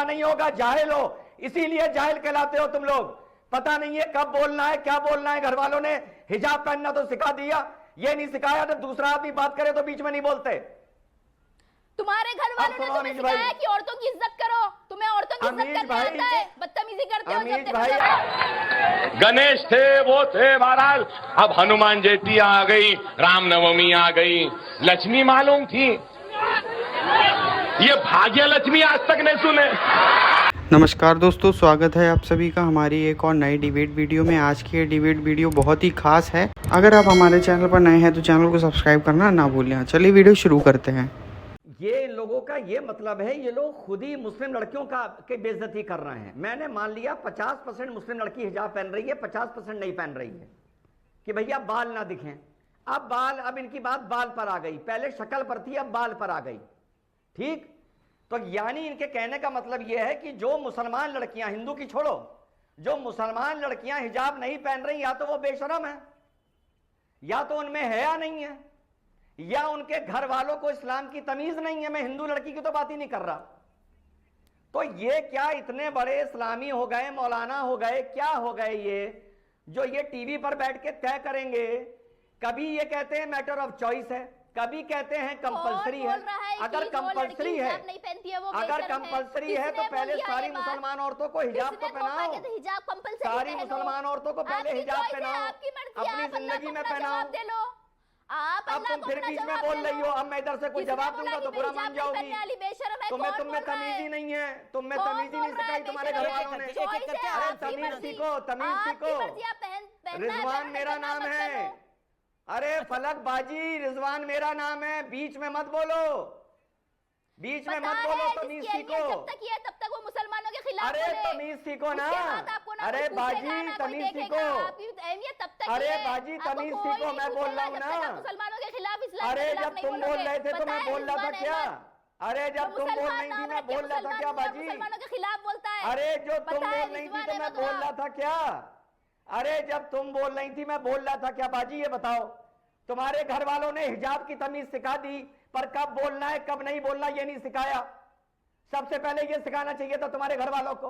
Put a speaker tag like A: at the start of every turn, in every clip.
A: नहीं होगा, जाहिल हो, इसीलिए जाहिल कहलाते हो तुम लोग। पता नहीं है कब बोलना है, क्या बोलना है। घर वालों ने हिजाब पहनना तो सिखा दिया, ये नहीं सिखाया तो दूसरा आदमी बात करे तो बीच में नहीं बोलते।
B: तुम्हारे घर वालों ने तुम्हें सिखाया कि औरतों की इज्जत करो, तुम्हें औरतों की इज्जत करना आता है, बदतमीजी करते हो जब देखो।
C: गणेश थे वो थे महाराज, अब हनुमान जयंती आ गई, रामनवमी आ गई, लक्ष्मी मालूम थी, ये भाग्य लक्ष्मी आज तक नहीं सुने।
D: नमस्कार दोस्तों, स्वागत है आप सभी का हमारी एक और नई डिबेट वीडियो में। आज की ये डिबेट वीडियो बहुत ही खास है। अगर आप हमारे चैनल पर नए हैं तो चैनल को सब्सक्राइब करना ना भूलें। चलिए वीडियो शुरू करते हैं।
A: ये इन लोगों का ये मतलब है, ये लोग खुद ही मुस्लिम लड़कियों की बेइज्जती कर रहे हैं। मैंने मान लिया 50% मुस्लिम लड़की हिजाब पहन रही है, 50% नहीं पहन रही है कि भैया बाल ना दिखें। अब इनकी बात बाल पर आ गई, पहले शक्ल पर थी, अब बाल पर आ गई। ठीक, तो यानी इनके कहने का मतलब यह है कि जो मुसलमान लड़कियां, हिंदू की छोड़ो, जो मुसलमान लड़कियां हिजाब नहीं पहन रही, या तो वो बेशरम है, या तो उनमें हया नहीं है, या उनके घर वालों को इस्लाम की तमीज नहीं है। मैं हिंदू लड़की की तो बात ही नहीं कर रहा। तो ये क्या इतने बड़े इस्लामी हो गए, मौलाना हो गए, क्या हो गए ये, जो ये टीवी पर बैठ के तय करेंगे। कभी ये कहते हैं मैटर ऑफ चॉइस है, कभी कहते हैं कंपलसरी है। अगर कंपलसरी है, अगर कंपलसरी है तो पहले सारी मुसलमान औरतों को हिजाब तो पहनाओ, सारी मुसलमान औरतों को पहले हिजाब पहनाओ, अपनी जिंदगी में पहनाओ। अब तुम फिर बीच में बोल रही हो, अब मैं इधर से कुछ जवाब दूंगा तो बुरा मान जाओगी। तुम्हें तमीज ही नहीं है, तुम्हें तमीज ही नहीं सिखाई तुम्हारे घर वालों ने। अरे तमीज सीखो, तमीज सीखो। रिजवान मेरा नाम है, अरे फलक बाजी रिजवान मेरा नाम है। बीच में मत बोलो, बीच में मत बोलो, तमीज सीखो।
B: जब तक ये तब तक वो मुसलमानों के खिलाफ
A: अरे तमीज सीखो ना, अरे बाजी तमीज सीखो, अरे बाजी तमीज सीखो। मैं बोल रहा हूँ ना,
B: मुसलमानों के खिलाफ इस्लाम
A: अरे जब तुम बोल रहे थे तो मैं बोल रहा था क्या? अरे जब तुम बोल रही थी मैं बोल रहा था क्या बाजी?
B: मुसलमानों के खिलाफ बोलता है।
A: अरे जो तुम बोल रही थी तो मैं बोल रहा था क्या? अरे जब तुम बोल रही थी मैं बोल रहा था क्या बाजी? ये बताओ, तुम्हारे घर वालों ने हिजाब की तमीज सिखा दी, पर कब बोलना है कब नहीं बोलना ये नहीं सिखाया। सबसे पहले ये सिखाना चाहिए था तुम्हारे घर वालों को,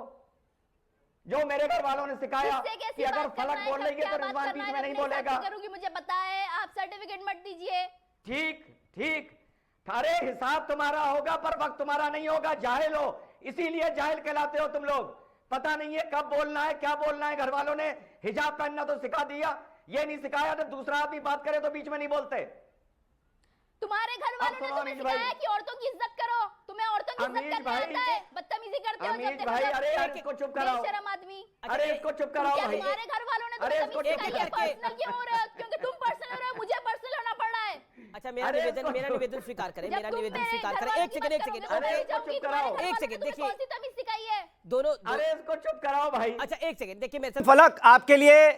A: जो मेरे घर वालों ने सिखाया कि अगर फलक बोल रही है तो रिजवान बीच में नहीं बोलेगा।
B: मुझे बताए, आप सर्टिफिकेट मत दीजिए।
A: ठीक ठीक, अरे हिसाब तुम्हारा होगा पर वक्त तुम्हारा नहीं होगा, जाहिल हो, इसीलिए जाहिल कहलाते हो तुम लोग। पता नहीं है कब बोलना है, क्या बोलना है। घर वालों ने हिजाब पहनना तो सिखा दिया, ये नहीं सिखाया तो दूसरा आदमी बात करे तो बीच में नहीं बोलते।
B: तुम्हारे घर वालों ने तुम्हें सिखाया कि औरतों की इज्जत करो, तुम्हें औरतों की इज्जत करना आता है, बदतमीजी करते हो जब देखो।
A: अरे यार इसको चुप कराओ,
B: बेशरम आदमी।
A: अरे इसको चुप कराओ भाई।
B: तुम्हारे घर वालों ने
A: अरे इसको चुप
B: पर्सनल क्यों हो रहा है? क्योंकि तुम पर्सनल हो रहे हो, मुझे पर्सनल होना पड़ रहा है।
E: अच्छा, मेरा निवेदन स्वीकार करें, मेरा निवेदन स्वीकार करें। एक सेकंड,
A: अरे इसको चुप कराओ,
E: एक सेकंड, देखिए
B: कौन सी तमीज सिखाई है
E: दोनों।
A: अरे इसको चुप कराओ भाई।
E: अच्छा एक सेकंड, देखिए मेरे
F: फलक आपके लिए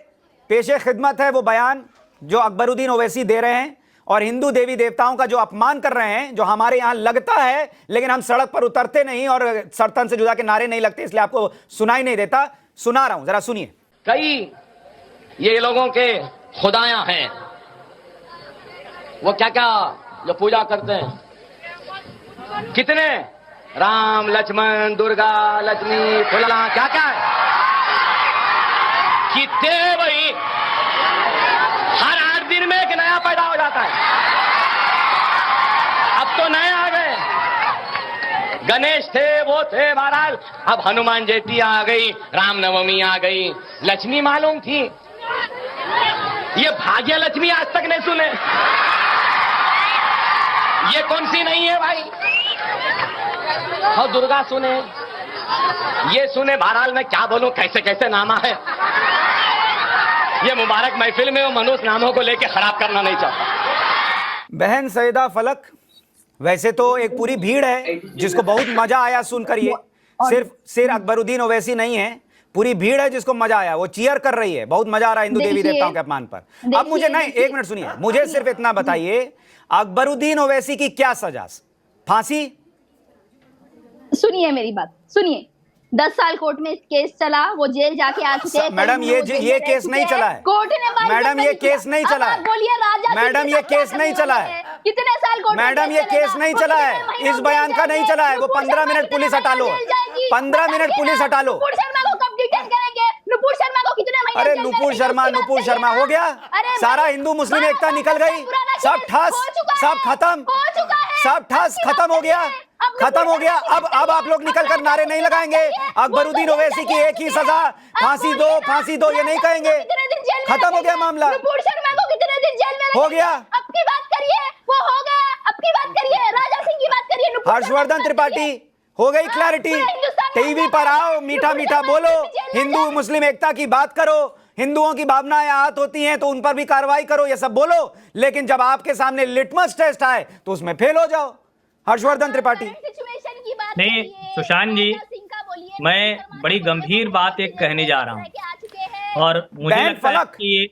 F: पेशे खिदमत है वो बयान जो अकबरुद्दीन ओवैसी दे रहे हैं, और हिंदू देवी देवताओं का जो अपमान कर रहे हैं, जो हमारे यहां लगता है लेकिन हम सड़क पर उतरते नहीं और सरतन से जुदा के नारे नहीं लगते, इसलिए आपको सुनाई नहीं देता। सुना रहा हूं, जरा सुनिए।
C: कई ये लोगों के खुदायां हैं, वो क्या क्या जो पूजा करते हैं, कितने राम लक्ष्मण दुर्गा लक्ष्मी फुला क्या क्या है, कितने वही हर 8 दिन में एक नया पैदा हो जाता है। अब तो नए आ गए, गणेश थे वो थे महाराज, अब हनुमान जयंती आ गई, रामनवमी आ गई, लक्ष्मी मालूम थी, ये भाग्य लक्ष्मी आज तक नहीं सुने। ये कौन सी नहीं है भाई? और दुर्गा सुने, ये सुने। बहरहाल मैं क्या बोलूं, कैसे कैसे नामा है। ये मुबारक महफिल में वो मनुष्य नामों को लेके खराब करना नहीं चाहता।
F: बहन सईदा फलक, वैसे तो एक पूरी भीड़ है जिसको बहुत मजा आया सुनकर। ये सिर्फ अकबरुद्दीन ओवैसी नहीं है, पूरी भीड़ है जिसको मजा आया, वो चीयर कर रही है, बहुत मजा आ रहा है हिंदू देवी देवताओं के अपमान पर। अब मुझे नहीं, एक मिनट सुनिए, मुझे सिर्फ इतना बताइए, अकबरुद्दीन ओवैसी की क्या सजा? फांसी?
G: सुनिए मेरी बात, सुनिए।
B: 10 साल कोर्ट में केस चला, वो जेल जाके आ चुके हैं।
F: मैडम ये केस नहीं चला है
B: कोर्ट ने
F: मैडम, ये केस नहीं चला है
B: बोलिए राजा,
F: मैडम, ये केस नहीं चला है
B: कितने साल कोर्ट में
F: मैडम, ये केस नहीं चला है, इस बयान का नहीं चला है। वो 15 मिनट पुलिस हटा लो, 15 मिनट पुलिस हटा लो।
B: नुपुर शर्मा को कब डिटेन करेंगे? नुपुर शर्मा को कितने महीने
F: अरे
B: जेल में
F: नुपुर
B: रखेंगे?
F: शर्मा हो गया,
B: अरे
F: सारा हिंदू मुस्लिम एकता निकल गई, सब ठस, सब खत्म, सब ठस खत्म हो गया, खत्म हो गया। अब आप लोग निकल कर नारे नहीं लगाएंगे, अकबरुद्दीन ओवैसी की एक ही सजा, फांसी दो, फांसी दो, ये नहीं कहेंगे। खत्म हो गया मामला।
B: नुपुर शर्मा को कितने दिन जेल में
F: हो गया।
B: अब की बात करिए, वो हो गया। अब की बात करिए, राजा सिंह की बात करिए।
F: हर्षवर्धन त्रिपाठी, हो गई क्लैरिटी। टीवी पर आओ, मीठा मीठा बोलो, हिंदू मुस्लिम एकता की बात करो, हिंदुओं की भावनाएं आहत होती हैं तो उन पर भी कार्रवाई करो, ये सब बोलो। लेकिन जब आपके सामने लिटमस टेस्ट आए तो उसमें फेल हो जाओ। हर्षवर्धन त्रिपाठी,
G: नहीं सुशांत जी, मैं बड़ी गंभीर बात एक कहने जा रहा हूँ और मुझे
F: बहन
G: लगता है
F: फलक,
G: कि ये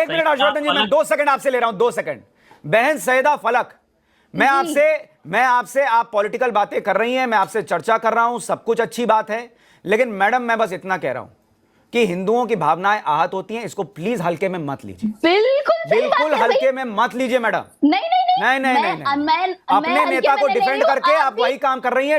F: एक मिनट हर्षवर्धन जी, मैं 2 सेकंड आपसे ले रहा हूं, 2 सेकंड। बहन सैयदा फलक, मैं आपसे आप पॉलिटिकल बातें कर रही हैं, मैं आपसे चर्चा कर रहा हूं, सब कुछ अच्छी बात है, लेकिन मैडम मैं बस इतना कह रहा हूं कि हिंदुओं की भावनाएं आहत होती हैं, इसको प्लीज हल्के में मत लीजिए, बिल्कुल हल्के में मत लीजिए मैडम।
B: नहीं
F: अपने नेता को डिफेंड करके आप वही काम कर रही हैं